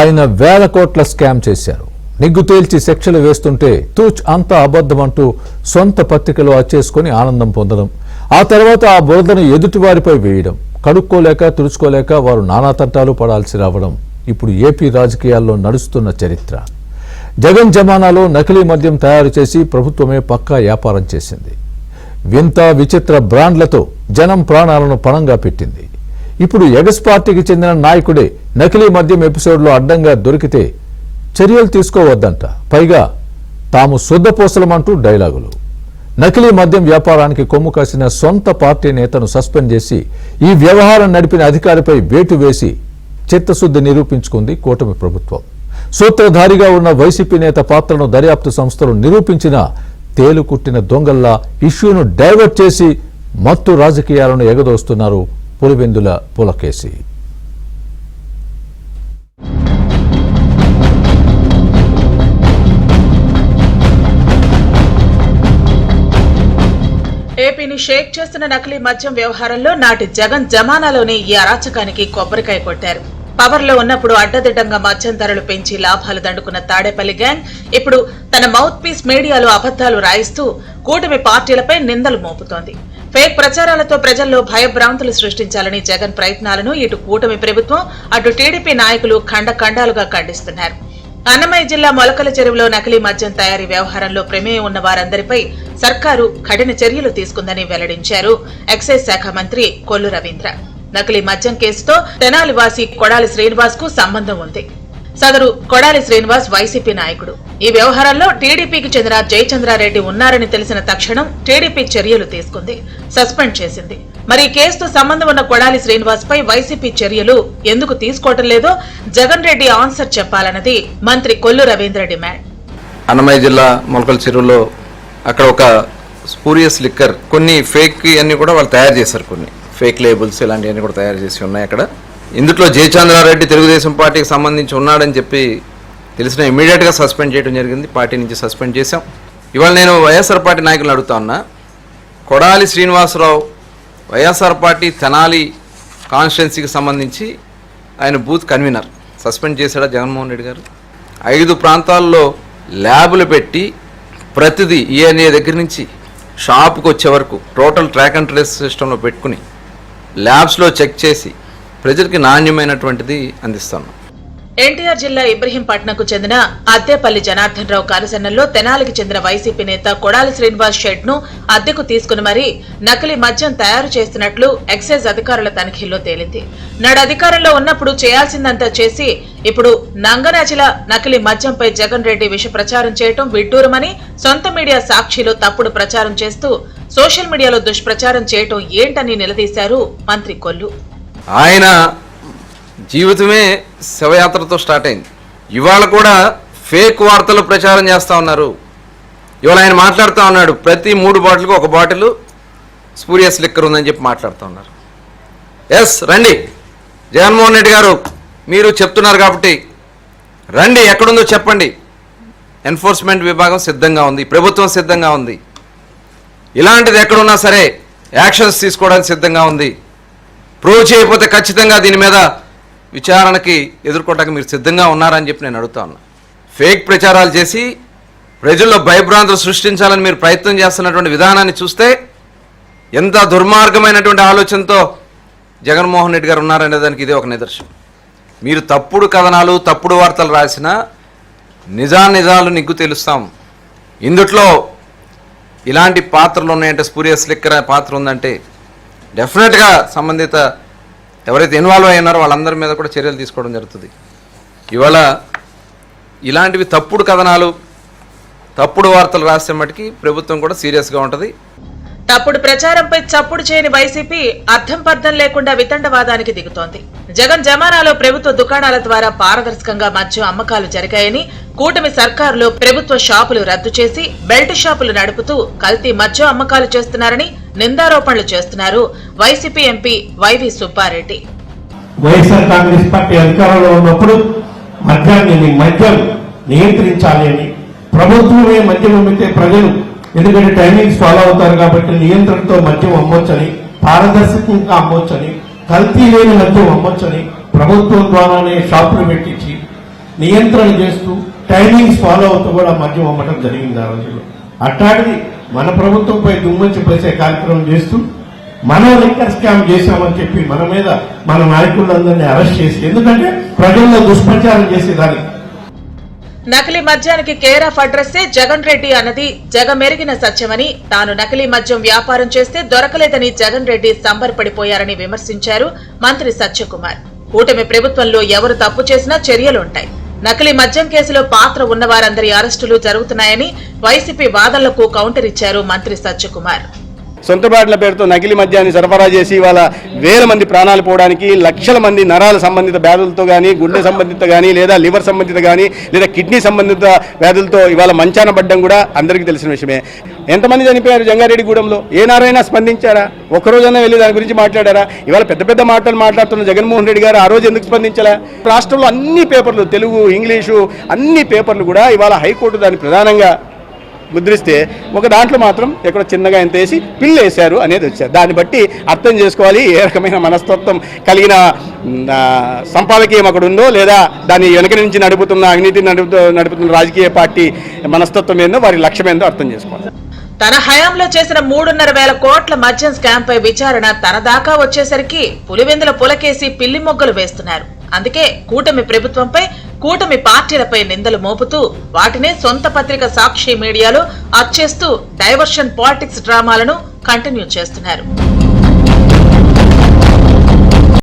ఆయన వేల కోట్ల స్కామ్ చేశారు. నిగ్గు తేల్చి శిక్షలు వేస్తుంటే తూచ్ అంతా అబద్ధమంటూ సొంత పత్రికలో అచ్చేసుకుని ఆనందం పొందడం, ఆ తర్వాత ఆ బురదను ఎదుటివారిపై వేయడం, కడుక్కోలేక తుడుచుకోలేక వారు నానా తంటాలు పడాల్సి రావడం ఇప్పుడు ఏపీ రాజకీయాల్లో నడుస్తున్న చరిత్ర. జగన్ జమానాలో నకిలీ మద్యం తయారు చేసి ప్రభుత్వమే పక్కా వ్యాపారం చేసింది. వింత విచిత్ర బ్రాండ్లతో జనం ప్రాణాలను పణంగా పెట్టింది. ఇప్పుడు ఎగస్ పార్టీకి చెందిన నాయకుడే నకిలీ మద్యం ఎపిసోడ్లో అడ్డంగా దొరికితే చర్యలు తీసుకోవద్దంట, పైగా తాము శుద్ధపోసలమంటూ డైలాగులు. నకిలీ మద్యం వ్యాపారానికి కొమ్ము కాసిన సొంత పార్టీ నేతను సస్పెండ్ చేసి ఈ వ్యవహారం నడిపిన అధికారిపై వేటు వేసి చిత్తశుద్ధి నిరూపించుకుంది కూటమి ప్రభుత్వం. సూత్రధారిగా ఉన్న వైసీపీ నేత పాత్రను దర్యాప్తు సంస్థలు నిరూపించిన తేలుకుట్టిన దొంగల్లా ఇష్యూను డైవర్ట్ చేసి మత్తు రాజకీయాలను ఎగదోస్తున్నారు పులివెందుల పులకేసి. ఏపీని షేక్ చేస్తున్న నకిలీ మద్యం వ్యవహారంలో నాటి జగన్ జమానాలోనే ఈ అరాచకానికి కొబ్బరికాయ కొట్టారు. పవర్ లో ఉన్నప్పుడు అడ్డదిడ్డంగా మద్యం ధరలు పెంచి లాభాలు దండుకున్న తాడేపల్లి గ్యాంగ్ ఇప్పుడు తన మౌత్ పీస్ మీడియాలో అబద్దాలు రాయిస్తూ కూటమి పార్టీలపై నిందలు మోపుతోంది. ఫేక్ ప్రచారాలతో ప్రజల్లో భయభ్రాంతులు సృష్టించాలని జగన్ ప్రయత్నాలను ఇటు కూటమి ప్రభుత్వం, అటు టీడీపీ నాయకులు ఖండఖండాలుగా ఖండిస్తున్నారు. అన్నమయ్య జిల్లా మొలకల చెరువులో నకిలీ మద్యం తయారీ వ్యవహారంలో ప్రమేయం ఉన్న వారందరిపై సర్కారు కఠిన చర్యలు తీసుకుందని వెల్లడించారు ఎక్సైజ్ శాఖ మంత్రి కొల్లు రవీంద్ర. నకిలీ మద్యం కేసుతో తెనాలి వాసి కొడాలి శ్రీనివాస్ కు సంబంధం ఉంది. సదరు కొడాలి శ్రీనివాస్ వైసీపీ నాయకుడు. ఈ వ్యవహారంలో టీడీపీకి చెందిన జయచంద్రారెడ్డి ఉన్నారని తెలిసిన తక్షణం టీడీపీ చర్యలు తీసుకుంది, సస్పెండ్ చేసింది. మరి ఈ కేసుతో సంబంధం ఉన్న కొడాలి శ్రీనివాస్ పై వైసీపీ చర్యలు ఎందుకు తీసుకోవటం లేదో జగన్ రెడ్డి ఆన్సర్ చెప్పాలన్నది మంత్రి కొల్లు రవీంద్ర డిమాండ్. అన్నమయ్య జిల్లా మొలకల చెరువులో అక్కడ ఒక స్పూరియస్ లిక్కర్, కొన్ని ఫేక్ అన్ని కూడా వాళ్ళు తయారు చేశారు, కొన్ని ఫేక్ లేబుల్స్ ఇలాంటివన్నీ కూడా తయారు చేసి ఉన్నాయి అక్కడ. ఇందులో జయచంద్రారెడ్డి తెలుగుదేశం పార్టీకి సంబంధించి ఉన్నాడని చెప్పి తెలిసిన ఇమీడియట్గా సస్పెండ్ చేయడం జరిగింది. పార్టీ నుంచి సస్పెండ్ చేశాం. ఇవాళ నేను వైఎస్ఆర్ పార్టీ నాయకులను అడుగుతా ఉన్నా, కొడాలి శ్రీనివాసరావు వైఎస్ఆర్ పార్టీ తెనాలి కాన్స్టిట్యున్సీకి సంబంధించి ఆయన బూత్ కన్వీనర్, సస్పెండ్ చేశాడా జగన్మోహన్ రెడ్డి గారు? 5 ప్రాంతాల్లో ల్యాబులు పెట్టి ప్రతిదీ ఈఎన్ఏ దగ్గర నుంచి షాపుకి వచ్చే వరకు టోటల్ ట్రాక్ అండ్ ట్రేస్ సిస్టంలో పెట్టుకుని ల్యాబ్స్లో చెక్ చేసి ప్రజలకి నాణ్యమైనటువంటిది అందిస్తాను. ఎన్టీఆర్ జిల్లా ఇబ్రహీంపట్నంకు చెందిన అద్దెపల్లి జనార్దన్ రావు కారసన్నల్లో తెనాలికి చెందిన వైసీపీ నేత కొడాలి శ్రీనివాస్ షెడ్ ను అద్దెకు తీసుకుని మరీ నకిలీ మద్యం తయారు చేస్తున్నట్లు ఎక్సైజ్ అధికారుల తనిఖీల్లో తేలింది. నాడు అధికారంలో ఉన్నప్పుడు చేయాల్సిందంతా చేసి ఇప్పుడు నంగనాచిల నకిలీ మద్యంపై జగన్ రెడ్డి విష ప్రచారం చేయటం విడ్డూరమని సొంత మీడియా సాక్షిలో తప్పుడు ప్రచారం చేస్తూ సోషల్ మీడియాలో దుష్ప్రచారం చేయటం ఏంటని నిలదీశారు మంత్రి కొల్లు. ఆయన జీవితమే శవయాత్రతో స్టార్ట్ అయింది. ఇవాళ కూడా ఫేక్ వార్తలు ప్రచారం చేస్తూ ఉన్నారు. ఇవాళ ఆయన మాట్లాడుతూ ఉన్నాడు, ప్రతి 3 బాటిల్కి 1 బాటిల్ స్పూరియస్ లిక్కర్ ఉందని చెప్పి మాట్లాడుతూ ఉన్నారు. ఎస్, రండి జగన్మోహన్ రెడ్డి గారు, మీరు చెప్తున్నారు కాబట్టి రండి, ఎక్కడుందో చెప్పండి. ఎన్ఫోర్స్మెంట్ విభాగం సిద్ధంగా ఉంది, ప్రభుత్వం సిద్ధంగా ఉంది. ఇలాంటిది ఎక్కడున్నా సరే యాక్షన్స్ తీసుకోవడానికి సిద్ధంగా ఉంది. ప్రూవ్ చేయకపోతే ఖచ్చితంగా దీని మీద విచారణకి ఎదుర్కోవడానికి మీరు సిద్ధంగా ఉన్నారని చెప్పి నేను అడుగుతా ఉన్నా. ఫేక్ ప్రచారాలు చేసి ప్రజల్లో భయభ్రాంతులు సృష్టించాలని మీరు ప్రయత్నం చేస్తున్నటువంటి విధానాన్ని చూస్తే ఎంత దుర్మార్గమైనటువంటి ఆలోచనతో జగన్మోహన్ రెడ్డి గారు ఉన్నారనే దానికి ఇదే ఒక నిదర్శనం. మీరు తప్పుడు కథనాలు, తప్పుడు వార్తలు రాసినా నిజాలు నిగ్గు తెలుస్తాం. ఇందుట్లో ఇలాంటి పాత్రలు ఉన్నాయంటే, స్పూరియస్ లిక్కర్ పాత్ర ఉందంటే డెఫినెట్గా సంబంధిత ఎవరైతే ఇన్వాల్వ్ అయ్యారో వాళ్ళందరి మీద కూడా చర్యలు తీసుకోవడం జరుగుతుంది. ఇవాళ ఇలాంటివి తప్పుడు కథనాలు, తప్పుడు వార్తలు రాసే మటుకి ప్రభుత్వం కూడా సీరియస్గా ఉంటుంది. తప్పుడు ప్రచారంపై చప్పుడు చేయని వైసీపీ అర్థం పర్థం లేకుండా వితండవాదానికి దిగుతోంది. జగన్ జమానాలో ప్రభుత్వ దుకాణాల ద్వారా పారదర్శకంగా మద్యం అమ్మకాలు జరిగాయని, కూటమి సర్కారులో ప్రభుత్వ షాపులు రద్దు చేసి బెల్ట్ షాపులు నడుపుతూ కల్తీ మద్యం అమ్మకాలు చేస్తున్నారని నిందారోపణలు చేస్తున్నారు వైసీపీ ఎంపీ వైవి సుబ్బారెడ్డి. వైఎస్ఆర్ కాంగ్రెస్ పార్టీ అధికారంలో ఉన్నప్పుడు మద్యం నియంత్రించాలి అని, ప్రభుత్వమే మద్యం అమ్మితే ప్రజలు, ఎందుకంటే టైమింగ్స్ ఫాలో అవుతారు కాబట్టి నియంత్రణతో మద్యం అమ్మొచ్చని, పారదర్శకంగా అమ్మొచ్చని, కల్తీ లేని మద్యం అమ్మొచ్చని ప్రభుత్వం ద్వారానే షాపులు పెట్టించి నియంత్రణ చేస్తూ టైమింగ్స్ ఫాలో అవుతూ కూడా మద్యం అమ్మటం జరిగింది ఆ రోజుల్లో. అట్లాంటిది మన ప్రభుత్వంపై దుమ్మంచి పరిచే కార్యక్రమం చేస్తూ మనం లిక్కర్ స్కామ్ చేశామని చెప్పి మన మీద మన నాయకులందరినీ అరెస్ట్ చేసి, ఎందుకంటే ప్రజల్లో దుష్ప్రచారం చేసేదానికి. నకిలీ మద్యానికి కేర్ ఆఫ్ అడ్రస్సే జగన్ రెడ్డి అన్నది జగమెరిగిన సత్యమని, తాను నకిలీ మద్యం వ్యాపారం చేస్తే దొరకలేదని జగన్ రెడ్డి సంబరపడిపోయారని విమర్శించారు మంత్రి సత్యకుమార్. కూటమి ప్రభుత్వంలో ఎవరు తప్పు చేసినా చర్యలుంటాయి. నకిలీ మద్యం కేసులో పాత్ర ఉన్నవారందరి అరెస్టులు జరుగుతున్నాయని వైసీపీ వాదనలకు కౌంటర్ ఇచ్చారు మంత్రి సత్యకుమార్. సొంత బాటల పేరుతో నకిలీ మద్యాన్ని సరఫరా చేసి వాళ్ళ వేల మంది ప్రాణాలు పోవడానికి, లక్షల మంది నరాల సంబంధిత వ్యాధులతో కానీ, గుండె సంబంధిత కానీ, లేదా లివర్ సంబంధిత కానీ, లేదా కిడ్నీ సంబంధిత వ్యాధులతో ఇవాళ మంచాన పడ్డం కూడా అందరికీ తెలిసిన విషయమే. ఎంతమంది చనిపోయారు జంగారెడ్డిగూడెంలో? ఏ నారైనా స్పందించారా? ఒక్కరోజైనా వెళ్ళి దాని గురించి మాట్లాడారా? ఇవాళ పెద్ద పెద్ద మాటలు మాట్లాడుతున్న జగన్మోహన్ రెడ్డి గారు ఆ రోజు ఎందుకు స్పందించాలా? రాష్ట్రంలో అన్ని పేపర్లు, తెలుగు, ఇంగ్లీషు అన్ని పేపర్లు కూడా ఇవాళ హైకోర్టు దాన్ని ప్రధానంగా ముద్రిస్తే ఒక దాంట్లో మాత్రం ఎక్కడ చిన్నగా ఎంత వేసి పిల్లు వేశారు అనేది వచ్చారు. దాన్ని బట్టి అర్థం చేసుకోవాలి ఏ రకమైన మనస్తత్వం కలిగిన సంపాదకీయం అక్కడ ఉందో, లేదా దాన్ని వెనక నుంచి నడుపుతున్న అవినీతి నడుపుతున్న రాజకీయ పార్టీ మనస్తత్వం ఏందో, వారి లక్ష్యం ఏందో అర్థం చేసుకోవాలి. తన హయాంలో చేసిన 3,500 కోట్ల మద్యం స్కామ్ పై విచారణ తన దాకా వచ్చేసరికి పులివెందుల పులకేసి పిల్లి మొగ్గలు వేస్తున్నారు. అందుకే కూటమి ప్రభుత్వంపై, కూటమి పార్టీలపై నిందలు మోపుతూ వాటినే సొంత పత్రిక సాక్షి మీడియాలో అచ్చేస్తూ డైవర్షన్ పాలిటిక్స్ డ్రామాలను కంటిన్యూ చేస్తున్నారు.